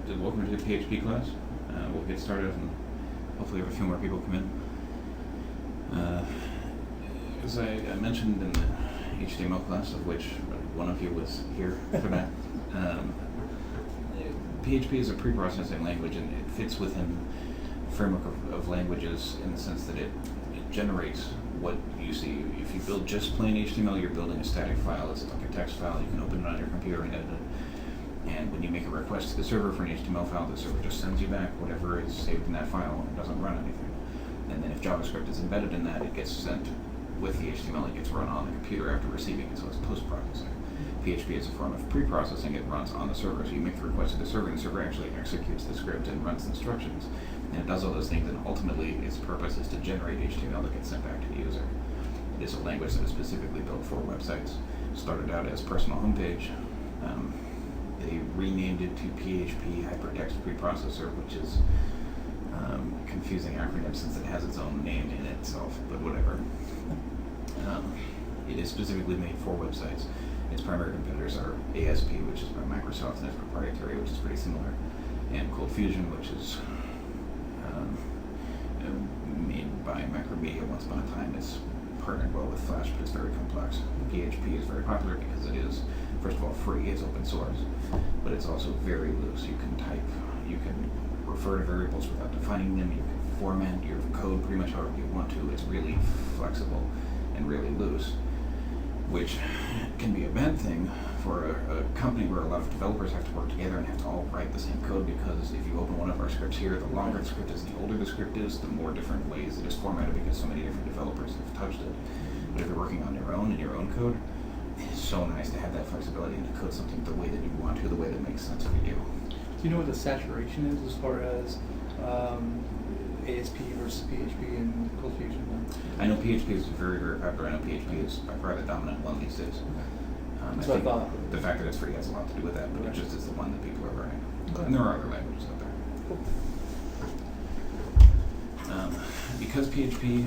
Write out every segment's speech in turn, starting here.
Welcome to the PHP class. We'll get started and hopefully have a few more people come in. As I mentioned in the HTML class, of which one of you was here for that, PHP is a pre-processing language, and it fits within the framework of languages in the sense that it generates what you see. If you build just plain HTML, you're building a static file. It's like a text file. You can open it on your computer and edit it. And when you make a request to the server for an HTML file, the server just sends you back whatever is saved in that file and doesn't run anything. And then if JavaScript is embedded in that, it gets sent with the HTML. It gets run on the computer after receiving it, so it's post-processing. PHP is a form of pre-processing. It runs on the server. So you make the request to the server, and the server actually executes the script and runs the instructions. And it does all those things, and ultimately its purpose is to generate HTML that gets sent back to the user. It is a language that is specifically built for websites. Started out as personal homepage. They renamed it to PHP Hypertext Preprocessor, which is a confusing acronym since it has its own name in itself, but whatever. It is specifically made for websites. Its primary competitors are ASP, which is by Microsoft and is proprietary, which is pretty similar, and Cold Fusion, which is made by Macromedia once upon a time. It's partnered well with Flash, but it's very complex. PHP is very popular because it is, first of all, free. It's open source, but it's also very loose. You can type, you can refer to variables without defining them, you can format your code pretty much however you want to. It's really flexible and really loose, which can be a bad thing for a company where a lot of developers have to work together and have to all write the same code, because if you open one of our scripts here, the longer the script is, the older the script is, the more different ways it is formatted because so many different developers have touched it. But if you're working on your own, in your own code, it's so nice to have that flexibility and to code something the way that you want to, the way that makes sense for you. Do you know what the saturation is as far as ASP versus PHP and Cold Fusion? I know PHP is very, very popular. I know PHP is by far the dominant one these days. That's what I thought. The fact that it's free has a lot to do with that, but it just is the one that people are learning. Okay. And there are other languages out there. Cool. Because PHP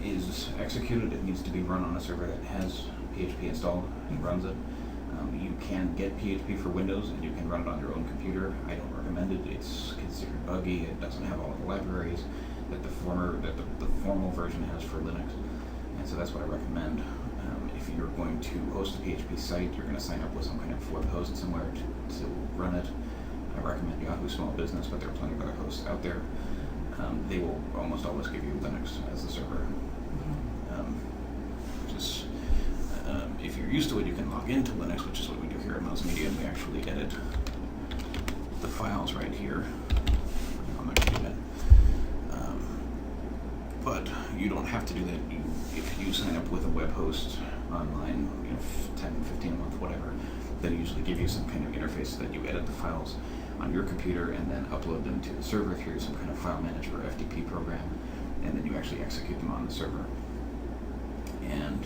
is executed, it needs to be run on a server that has PHP installed and runs it. You can get PHP for Windows, and you can run it on your own computer. I don't recommend it. It's considered buggy. It doesn't have all of the libraries that the formal version has for Linux, and so that's what I recommend. If you're going to host a PHP site, you're going to sign up with some kind of web host somewhere to run it. I recommend Yahoo Small Business, but there are plenty of other hosts out there. They will almost always give you Linux as a server. If you're used to it, you can log into Linux, which is what we do here at Mouse Media, and we actually edit the files right here. I'm not going to do that. But you don't have to do that. If you sign up with a web host online, 10, 15 a month, whatever, they usually give you some kind of interface so that you edit the files on your computer and then upload them to the server through some kind of file manager or FTP program, and then you actually execute them on the server. And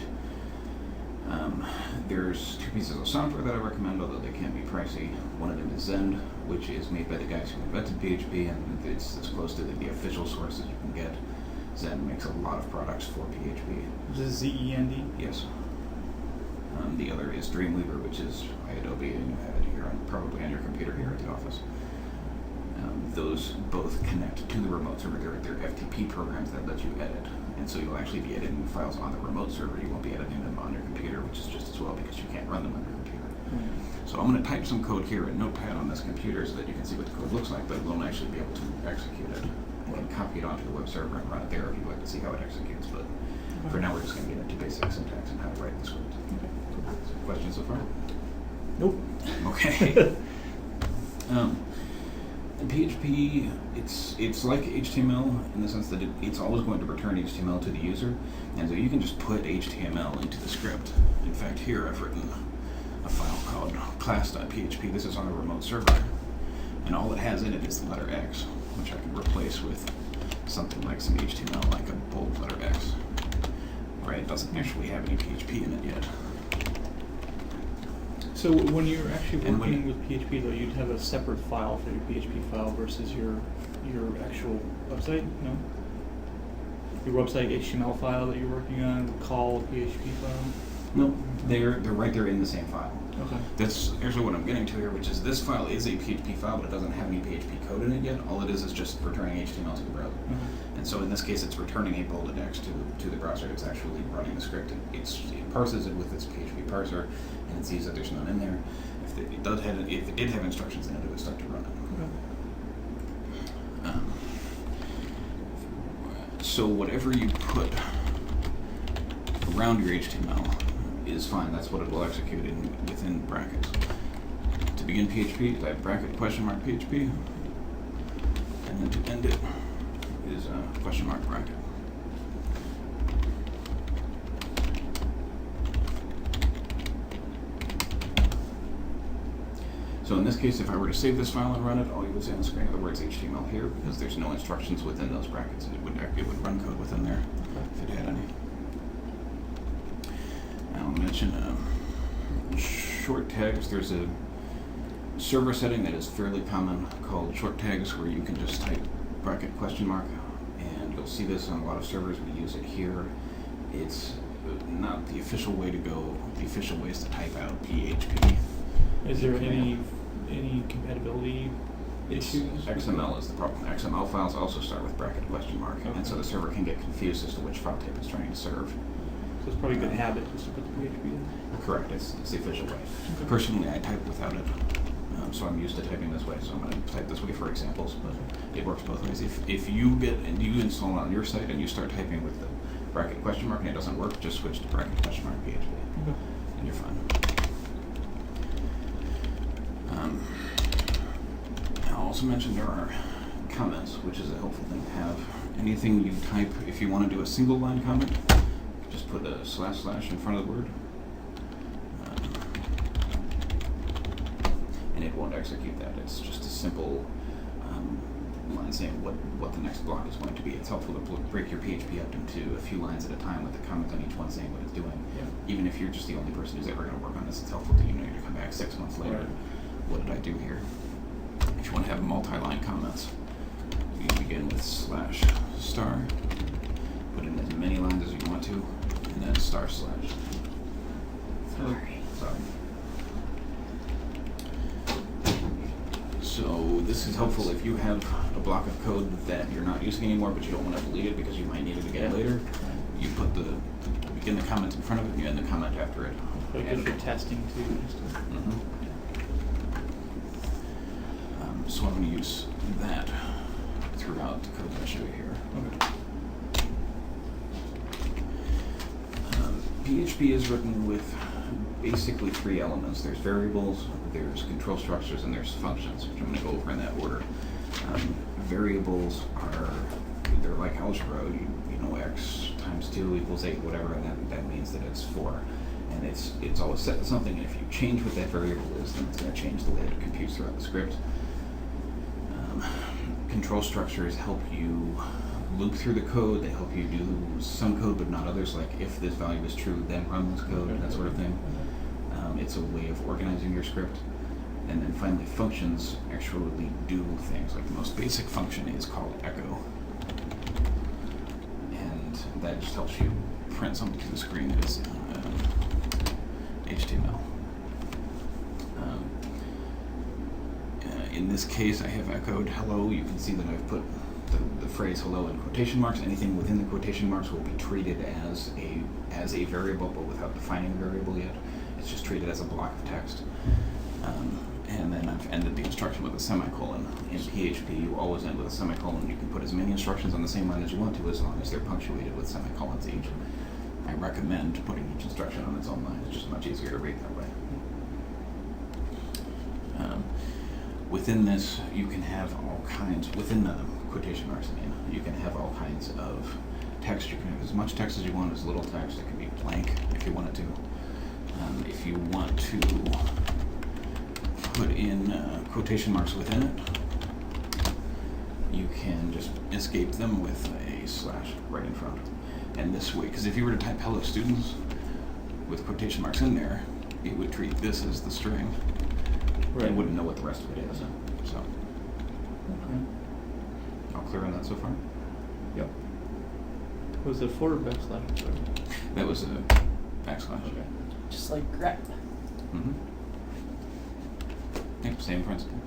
there's two pieces of software that I recommend, although they can be pricey. One of them is Zend, which is made by the guys who invented PHP, and it's as close to the official source as you can get. Zend makes a lot of products for PHP. Is it Z-E-N-D? Yes. The other is Dreamweaver, which is by Adobe, and you have it here, probably on your computer here at the office. Those both connect to the remote server. They're FTP programs that let you edit, and so you'll actually be editing the files on the remote server. You won't be editing them on your computer, which is just as well because you can't run them on your computer. So I'm going to type some code here in Notepad on this computer so that you can see what the code looks like, but we won't actually be able to execute it. I can copy it onto the web server and run it there if you'd like to see how it executes, but for now we're just going to get into basic syntax and how to write the script. Questions so far? Nope. Okay. PHP, it's like HTML in the sense that it's always going to return HTML to the user, and so you can just put HTML into the script. In fact, here I've written a file called class.php. This is on a remote server, and all it has in it is the letter X, which I can replace with something like some HTML, like a bold letter X. Right? It doesn't actually have any PHP in it yet. So when you're actually working with PHP, though, you'd have a separate file for your PHP file versus your actual website, no? Your website HTML file that you're working on would call a PHP file? No, they're right there in the same file. Okay. That's actually what I'm getting to here, which is this file is a PHP file, but it doesn't have any PHP code in it yet. All it is just returning HTML to the browser. And so in this case, it's returning a bolded X to the browser. It's actually running the script. It parses it with its PHP parser, and it sees that there's none in there. If it did have instructions in it, it would start to run it. So whatever you put around your HTML is fine. That's what it will execute within brackets. To begin PHP, type bracket $PHP, and then to end it is question mark bracket. So in this case, if I were to save this file and run it, all you would see on the screen are the words HTML here, because there's no instructions within those brackets. It would run code within there if it had any. I'll mention short tags. There's a server setting that is fairly common called short tags, where you can just type bracket question mark, and you'll see this on a lot of servers. We use it here. It's not the official way to go. The official way is to type out PHP. Is there any compatibility issues? XML is the problem. XML files also start with bracket question mark, and so the server can get confused as to which file type it's trying to serve. So it's probably a good habit just to put the PHP in? Correct. It's the official way. Okay. Personally, I type without it, so I'm used to typing this way. So I'm going to type this way for examples, but it works both ways. If you install it on your site and you start typing with the bracket question mark and it doesn't work, just switch to bracket question mark PHP, and you're fine. I'll also mention there are comments, which is a helpful thing to have. Anything you type, if you want to do a single line comment, just put a / in front of the word, and it won't execute that. It's just a simple line saying what the next block is going to be. It's helpful to break your PHP up into a few lines at a time with a comment on each one saying what it's doing. Yeah. Even if you're just the only person who's ever going to work on this, it's helpful to you to come back 6 months later. Right. What did I do here? If you want to have multi-line comments, you begin with /*, put in as many lines as you want to, and then //. Sorry. So this is helpful if you have a block of code that you're not using anymore, but you don't want to delete it because you might need it again later. You put begin the comment in front of it, and you end the comment after it. Like good for testing too. So I'm going to use that throughout the code that I show you here. PHP is written with basically 3 elements. There's variables, there's control structures, and there's functions, which I'm going to go over in that order. Variables they're like algebra. You know, x times 2 equals 8, whatever, and that means that it's 4. And it's always set to something, and if you change what that variable is, then it's going to change the way it computes throughout the script. Control structures help you loop through the code. They help you do some code but not others, like if this value is true, then run this code, and that sort of thing. It's a way of organizing your script. And then finally, functions actually do things. Like the most basic function is called echo. And that just helps you print something to the screen that is HTML. In this case, I have echoed hello. You can see that I've put the phrase hello in quotation marks. Anything within the quotation marks will be treated as a variable, but without defining a variable yet. It's just treated as a block of text. And then I've ended the instruction with a semicolon. In PHP, you always end with a semicolon. You can put as many instructions on the same line as you want to, as long as they're punctuated with semicolons each. I recommend putting each instruction on its own line. It's just much easier to read that way. Within this, you can have all kinds, within the quotation marks, you can have all kinds of text. You can have as much text as you want, as little text. It can be blank if you want it to. If you want to put in quotation marks within it, you can just escape them with a / right in front. And this way, because if you were to type hello students with quotation marks in there, it would treat this as the string. Right. And wouldn't know what the rest of it is. So, okay. All clear on that so far? Yep. Was it forward /? That was a \. Okay. Just like grep. Mm-hmm. Yeah, same principle.